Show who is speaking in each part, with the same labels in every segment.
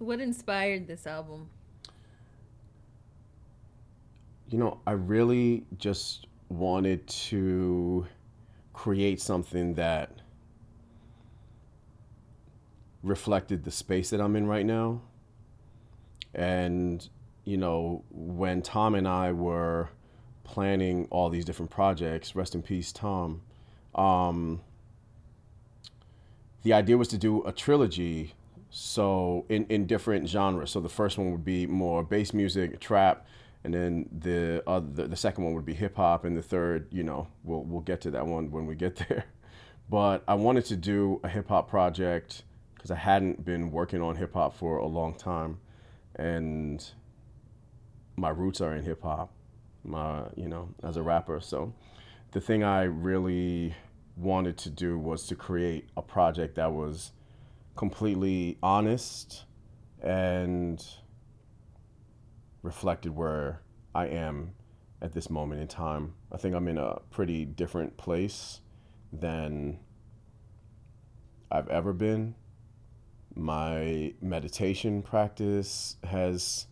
Speaker 1: So, what inspired this album?
Speaker 2: I really just wanted to create something that reflected the space that I'm in right now. And, when Tom and I were planning all these different projects, rest in peace, Tom, um, the idea was to do a trilogy. So in different genres. So the first one would be more bass music, trap, and then the second one would be hip hop, and the third, we'll get to that one when we get there. But I wanted to do a hip hop project because I hadn't been working on hip hop for a long time, and my roots are in hip hop, as a rapper. So the thing I really wanted to do was to create a project that was completely honest and reflected where I am at this moment in time. I think I'm in a pretty different place than I've ever been. My meditation practice has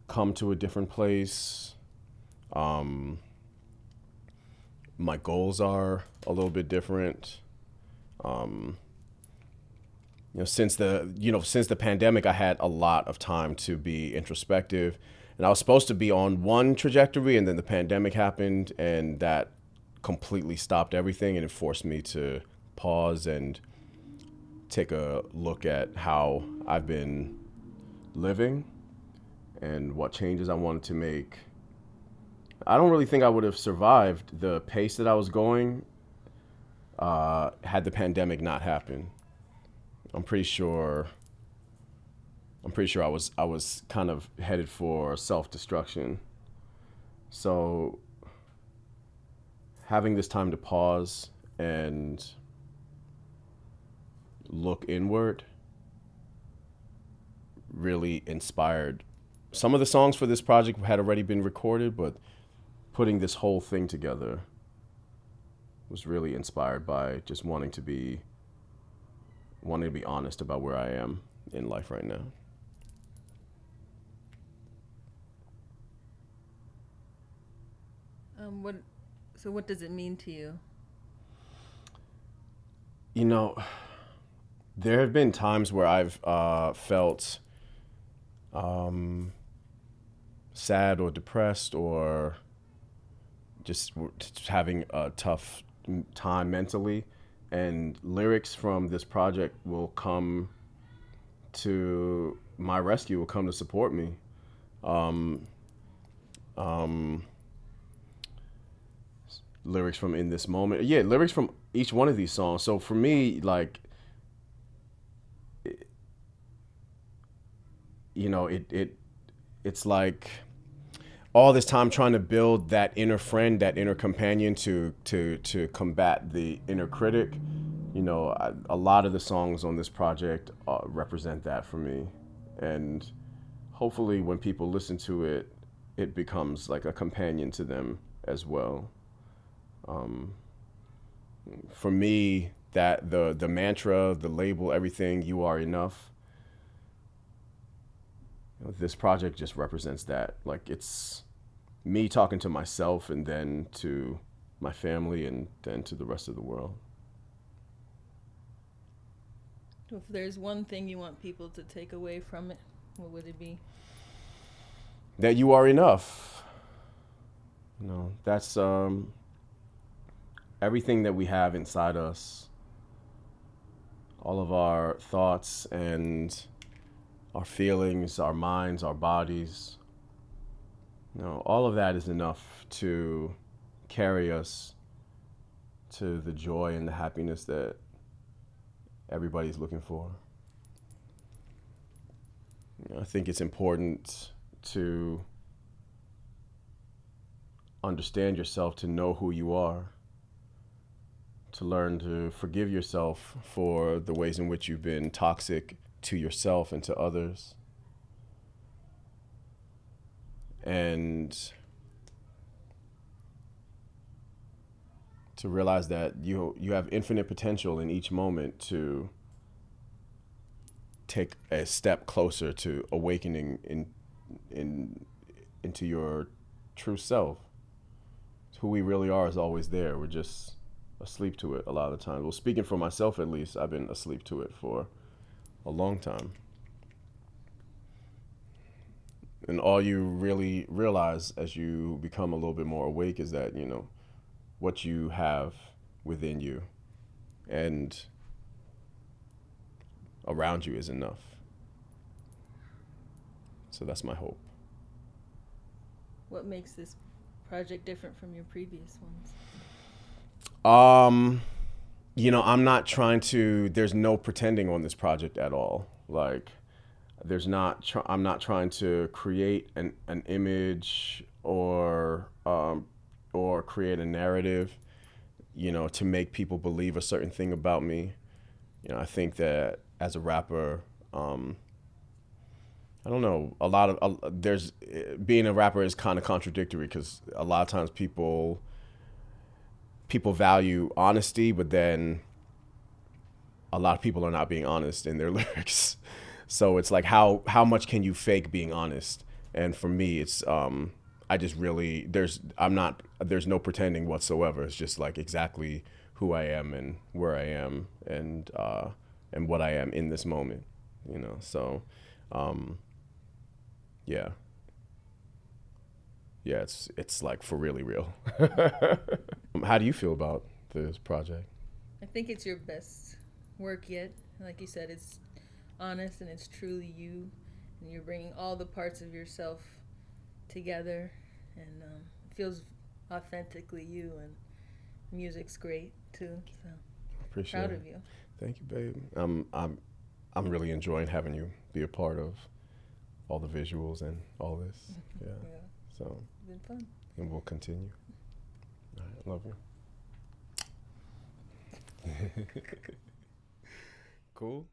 Speaker 2: come to a different place. Um, my goals are a little bit different. Um, since the pandemic, I had a lot of time to be introspective, and I was supposed to be on one trajectory, and then the pandemic happened, and that completely stopped everything, and it forced me to pause and take a look at how I've been living and what changes I wanted to make. I don't really think I would have survived the pace that I was going had the pandemic not happened. I'm pretty sure. I'm pretty sure I was kind of headed for self destruction. So having this time to pause and look inward really inspired. Some of the songs for this project had already been recorded, but putting this whole thing together was really inspired by just wanting to be honest about where I am in life right now.
Speaker 1: What? So, what does it mean to you?
Speaker 2: You know, there have been times where I've felt um, sad or depressed or just having a tough time mentally, and lyrics from this project will come to my rescue, will come to support me. Um, um, Lyrics from In This Moment, yeah, lyrics from each one of these songs. So for me, like, it's like all this time trying to build that inner friend, that inner companion to combat the inner critic. A lot of the songs on this project represent that for me, and hopefully, when people listen to it, it becomes like a companion to them as well. Um, for me, that the mantra, the label, everything, you are enough. This project just represents that. Like it's me talking to myself and then to my family and then to the rest of the world.
Speaker 1: If there's one thing you want people to take away from it, what would it be?
Speaker 2: That you are enough. That's everything that we have inside us, all of our thoughts and our feelings, our minds, our bodies. All of that is enough to carry us to the joy and the happiness that everybody's looking for. I think it's important to understand yourself, to know who you are, to learn to forgive yourself for the ways in which you've been toxic to yourself and to others, and to realize that you have infinite potential in each moment to take a step closer to awakening into your true self. Who we really are is always there. We're just asleep to it a lot of the time. Well, speaking for myself at least, I've been asleep to it for a long time. And all you really realize as you become a little bit more awake is that, what you have within you and around you is enough. So that's my hope.
Speaker 1: What makes this project different from your previous ones?
Speaker 2: I'm not trying to, there's no pretending on this project at all. Like, I'm not trying to create an image or create a narrative, to make people believe a certain thing about me. I think that as a rapper, I don't know, there's, being a rapper is kind of contradictory because a lot of times people value honesty, but then a lot of people are not being honest in their lyrics. So it's like, how much can you fake being honest? And for me, it's I just really there's no pretending whatsoever. It's just like exactly who I am and where I am and what I am in this moment. So yeah, it's like for really real. How do you feel about this project?
Speaker 1: I think it's your best work yet. Like you said, it's honest and it's truly you, and you're bringing all the parts of yourself together, and it feels authentically you. And music's great too. So
Speaker 2: Appreciate
Speaker 1: proud
Speaker 2: it.
Speaker 1: of you.
Speaker 2: Thank you, babe. I'm really enjoying having you be a part of all the visuals and all this. Yeah.
Speaker 1: Yeah,
Speaker 2: So
Speaker 1: it's been fun.
Speaker 2: and we'll continue. All right, love you. Cool.